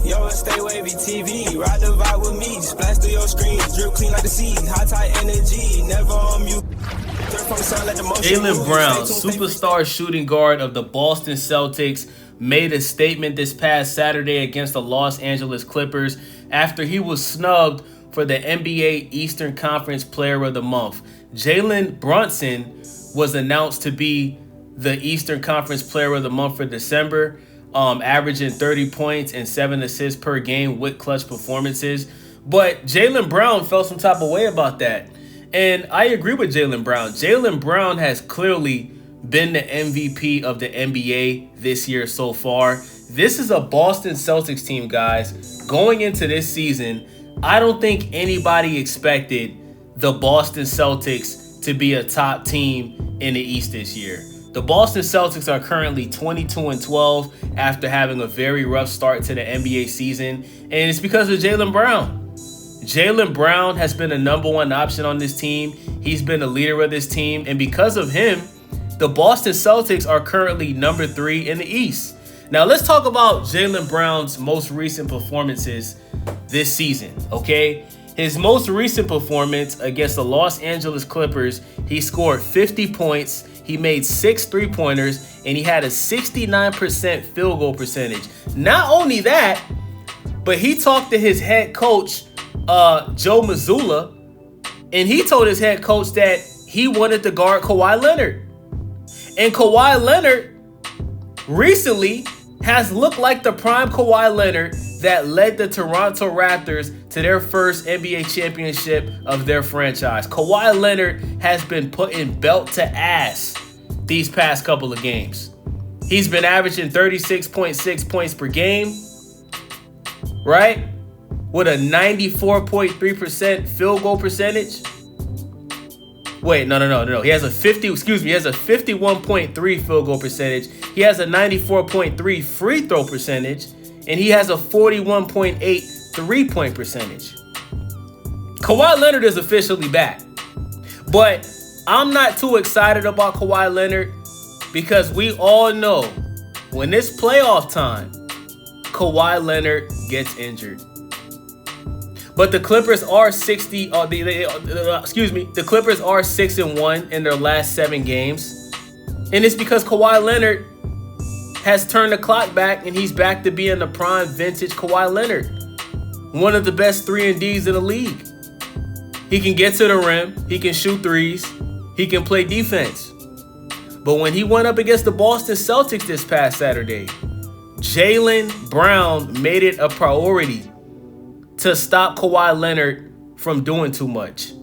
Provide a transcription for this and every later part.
Yo, stay wavy TV, ride the vibe with me, splash through your screen, drip clean like the sea, high tide energy, never on mute. Jaylen Brown, superstar shooting guard of the Boston Celtics, made a statement this past Saturday against the Los Angeles Clippers after he was snubbed for the NBA Eastern Conference Player of the Month. Jalen Brunson was announced to be the Eastern Conference Player of the Month for December, averaging 30 points and 7 assists per game with clutch performances. But Jaylen Brown felt some type of way about that. And I agree with Jaylen Brown. Jaylen Brown has clearly been the MVP of the NBA this year so far. This is a Boston Celtics team, guys. Going into this season, I don't think anybody expected the Boston Celtics to be a top team in the East this year. The Boston Celtics are currently 22-12 after having a very rough start to the NBA season, and it's because of Jaylen Brown. Jaylen Brown has been a number one option on this team. He's been the leader of this team, and because of him, the Boston Celtics are currently number 3 in the East. Now, let's talk about Jaylen Brown's most recent performances this season, okay? His most recent performance against the Los Angeles Clippers, he scored 50 points, he made 6 3-pointers, and he had a 69% field goal percentage. Not only that, but he talked to his head coach, Joe Mazzulla, and he told his head coach that he wanted to guard Kawhi Leonard. And Kawhi Leonard recently has looked like the prime Kawhi Leonard that led the Toronto Raptors to their first NBA championship of their franchise. Kawhi Leonard has been putting belt to ass these past couple of games. He's been averaging 36.6 points per game, right? With a 94.3% field goal percentage. Wait, no. He has a 51.3 field goal percentage. He has a 94.3 free throw percentage, and he has a 41.8 3-point percentage. Kawhi Leonard is officially back. But I'm not too excited about Kawhi Leonard because we all know when it's playoff time, Kawhi Leonard gets injured. But the Clippers are the Clippers are 6-1 in their last 7 games. And it's because Kawhi Leonard has turned the clock back and he's back to being the prime vintage Kawhi Leonard. One of the best 3-and-Ds in the league. He can get to the rim, he can shoot threes, he can play defense. But when he went up against the Boston Celtics this past Saturday, Jaylen Brown made it a priority to stop Kawhi Leonard from doing too much.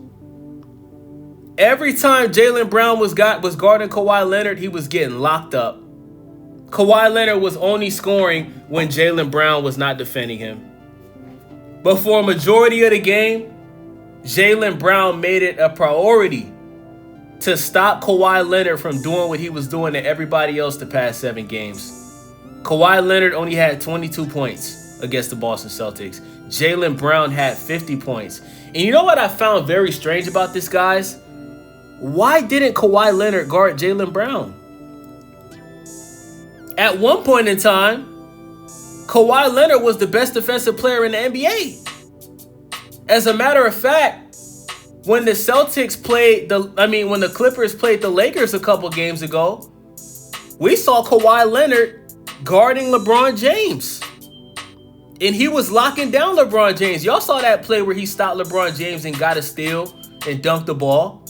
Every time Jaylen Brown was guarding Kawhi Leonard, he was getting locked up. Kawhi Leonard was only scoring when Jaylen Brown was not defending him. But for a majority of the game, Jaylen Brown made it a priority to stop Kawhi Leonard from doing what he was doing to everybody else the past 7 games. Kawhi Leonard only had 22 points against the Boston Celtics. Jaylen Brown had 50 points. And you know what I found very strange about this, guys? Why didn't Kawhi Leonard guard Jaylen Brown? At one point in time, Kawhi Leonard was the best defensive player in the NBA. As a matter of fact, when the Clippers played the Lakers a couple games ago, we saw Kawhi Leonard guarding LeBron James. And he was locking down LeBron James. Y'all saw that play where he stopped LeBron James and got a steal and dunked the ball.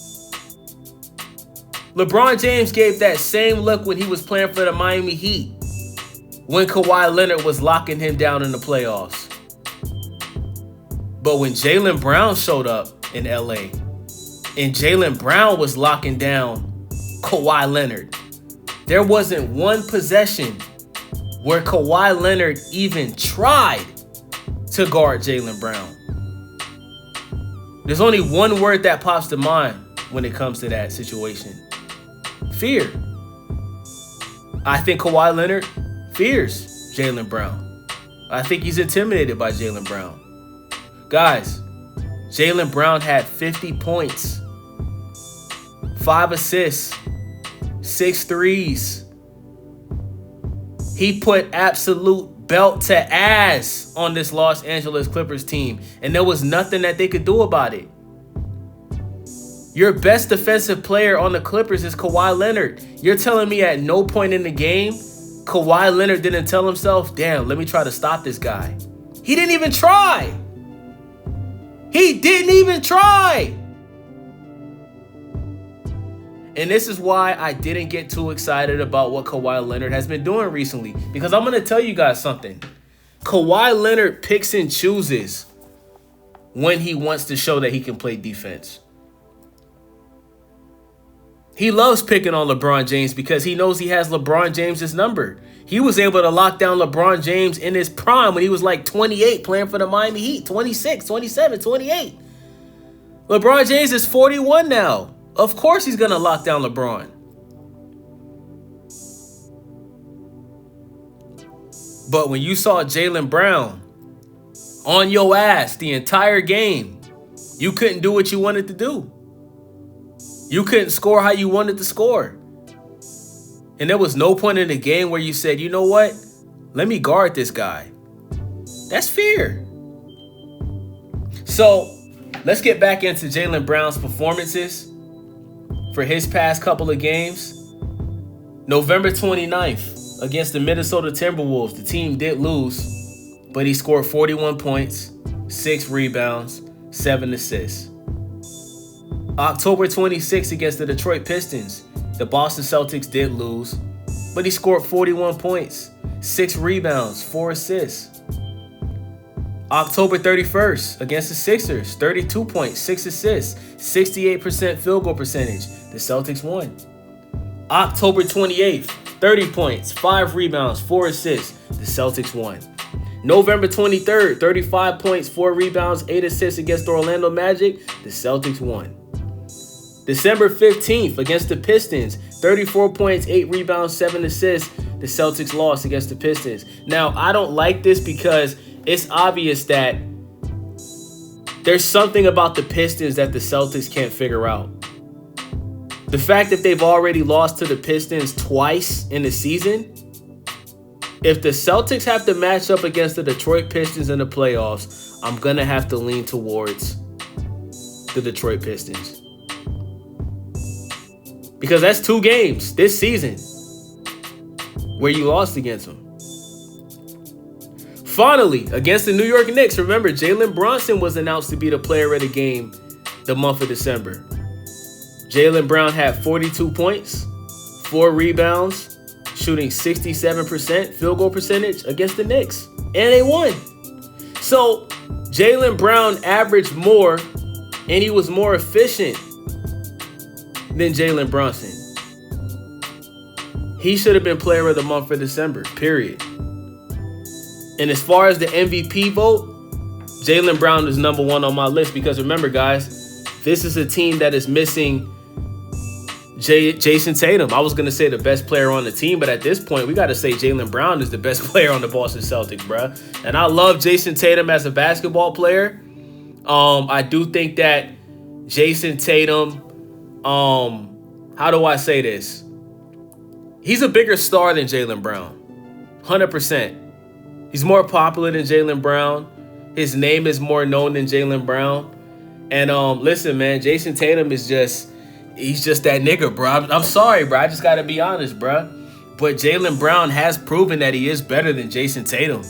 LeBron James gave that same look when he was playing for the Miami Heat when Kawhi Leonard was locking him down in the playoffs. But when Jaylen Brown showed up in LA and Jaylen Brown was locking down Kawhi Leonard, there wasn't one possession where Kawhi Leonard even tried to guard Jaylen Brown. There's only one word that pops to mind when it comes to that situation. Fear. I think Kawhi Leonard fears Jaylen Brown. I think he's intimidated by Jaylen Brown. Guys, Jaylen Brown had 50 points, 5 assists, 6 threes. He put absolute belt to ass on this Los Angeles Clippers team, and there was nothing that they could do about it. Your best defensive player on the Clippers is Kawhi Leonard. You're telling me at no point in the game, Kawhi Leonard didn't tell himself, damn, let me try to stop this guy. He didn't even try. He didn't even try. And this is why I didn't get too excited about what Kawhi Leonard has been doing recently. Because I'm going to tell you guys something. Kawhi Leonard picks and chooses when he wants to show that he can play defense. He loves picking on LeBron James because he knows he has LeBron James's number. He was able to lock down LeBron James in his prime when he was like 28 playing for the Miami Heat. 26, 27, 28. LeBron James is 41 now. Of course he's going to lock down LeBron. But when you saw Jaylen Brown on your ass the entire game, you couldn't do what you wanted to do. You couldn't score how you wanted to score. And there was no point in the game where you said, you know what? Let me guard this guy. That's fear. So let's get back into Jaylen Brown's performances for his past couple of games. November 29th against the Minnesota Timberwolves. The team did lose, but he scored 41 points, 6 rebounds, 7 assists. October 26th against the Detroit Pistons. The Boston Celtics did lose, but he scored 41 points, 6 rebounds, 4 assists. October 31st against the Sixers, 32 points, 6 assists, 68% field goal percentage. The Celtics won. October 28th, 30 points, 5 rebounds, 4 assists. The Celtics won. November 23rd, 35 points, 4 rebounds, 8 assists against the Orlando Magic. The Celtics won. December 15th against the Pistons, 34 points, 8 rebounds, 7 assists. The Celtics lost against the Pistons. Now, I don't like this because it's obvious that there's something about the Pistons that the Celtics can't figure out. The fact that they've already lost to the Pistons twice in the season, if the Celtics have to match up against the Detroit Pistons in the playoffs, I'm going to have to lean towards the Detroit Pistons. Because that's 2 games this season where you lost against them. Finally, against the New York Knicks, remember, Jalen Brunson was announced to be the player of the game the month of December. Jaylen Brown had 42 points, 4 rebounds, shooting 67% field goal percentage against the Knicks. And they won. So Jaylen Brown averaged more and he was more efficient than Jalen Brunson. He should have been player of the month for December, period. And as far as the MVP vote, Jaylen Brown is number 1 on my list because remember, guys, this is a team that is missing Jason Tatum. I was going to say the best player on the team, but at this point, we got to say Jaylen Brown is the best player on the Boston Celtics, bruh. And I love Jason Tatum as a basketball player. I do think that Jason Tatum, how do I say this? He's a bigger star than Jaylen Brown. 100%. He's more popular than Jaylen Brown. His name is more known than Jaylen Brown. And listen, man, Jason Tatum is he's just that nigga, bro. I'm sorry, bro. I just got to be honest, bro. But Jaylen Brown has proven that he is better than Jason Tatum.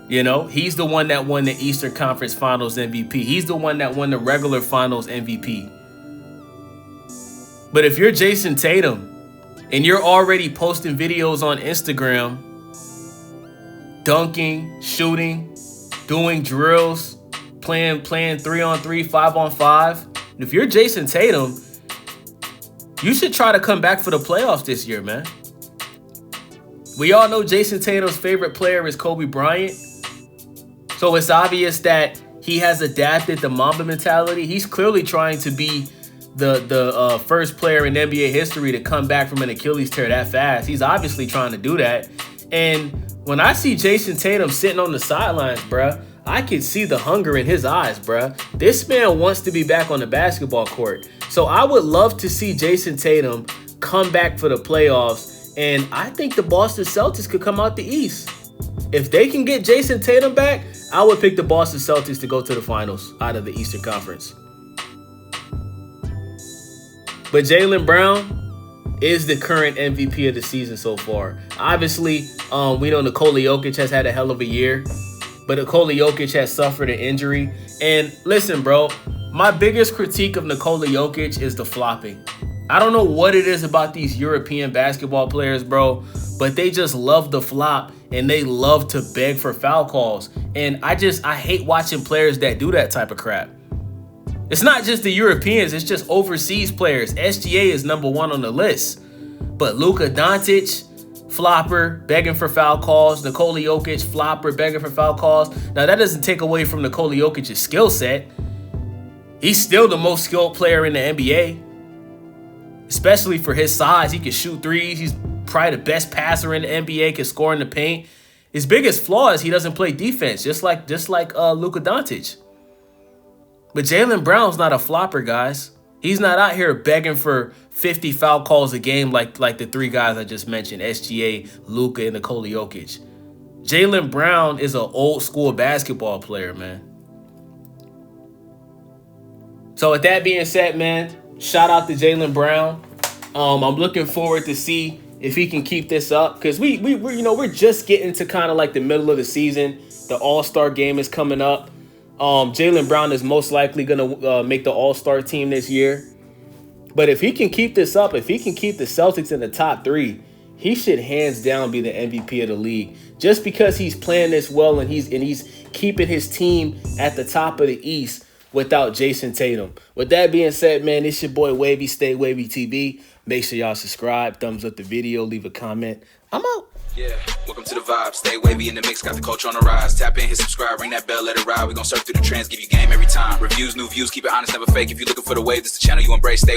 You know, he's the one that won the Eastern Conference Finals MVP. He's the one that won the regular Finals MVP. But if you're Jason Tatum and you're already posting videos on Instagram, dunking, shooting, doing drills, playing 3-on-3, 5-on-5. If you're Jason Tatum, you should try to come back for the playoffs this year, man. We all know Jason Tatum's favorite player is Kobe Bryant. So it's obvious that he has adapted the Mamba mentality. He's clearly trying to be the first player in NBA history to come back from an Achilles tear that fast. He's obviously trying to do that. And when I see Jason Tatum sitting on the sidelines, bruh, I can see the hunger in his eyes, bruh. This man wants to be back on the basketball court. So I would love to see Jason Tatum come back for the playoffs. And I think the Boston Celtics could come out the East. if they can get Jason Tatum back, I would pick the Boston Celtics to go to the finals out of the Eastern Conference. But Jaylen Brown is the current MVP of the season so far. Obviously, we know Nikola Jokic has had a hell of a year, but Nikola Jokic has suffered an injury. And listen, bro, my biggest critique of Nikola Jokic is the flopping. I don't know what it is about these European basketball players, bro, but they just love the flop and they love to beg for foul calls. And I hate watching players that do that type of crap. It's not just the Europeans, it's just overseas players. SGA is #1 on the list. But Luka Doncic, flopper, begging for foul calls. Nikola Jokic, flopper, begging for foul calls. Now, that doesn't take away from Nikola Jokic's skill set. He's still the most skilled player in the NBA. Especially for his size, he can shoot threes. He's probably the best passer in the NBA, can score in the paint. His biggest flaw is he doesn't play defense, just like Luka Doncic. But Jaylen Brown's not a flopper, guys. He's not out here begging for 50 foul calls a game like the three guys I just mentioned, SGA, Luka, and Nikola Jokic. Jaylen Brown is an old school basketball player, man. So with that being said, man, shout out to Jaylen Brown. I'm looking forward to see if he can keep this up, because we're just getting to kind of like the middle of the season. The All-Star game is coming up. Jaylen Brown is most likely gonna make the All-Star team this year. But if he can keep this up, if he can keep the Celtics in the top 3, he should hands down be the MVP of the league. Just because he's playing this well and he's keeping his team at the top of the East without Jason Tatum. With that being said, man, it's your boy Wavy, Stay Wavy TV. Make sure y'all subscribe, thumbs up the video, leave a comment. I'm out. Yeah, welcome to the vibe. Stay wavy in the mix, got the culture on the rise. Tap in, hit subscribe, ring that bell, let it ride. We gon' surf through the trends, give you game every time. Reviews, new views, keep it honest, never fake. If you're looking for the wave, this the channel you embrace. Stay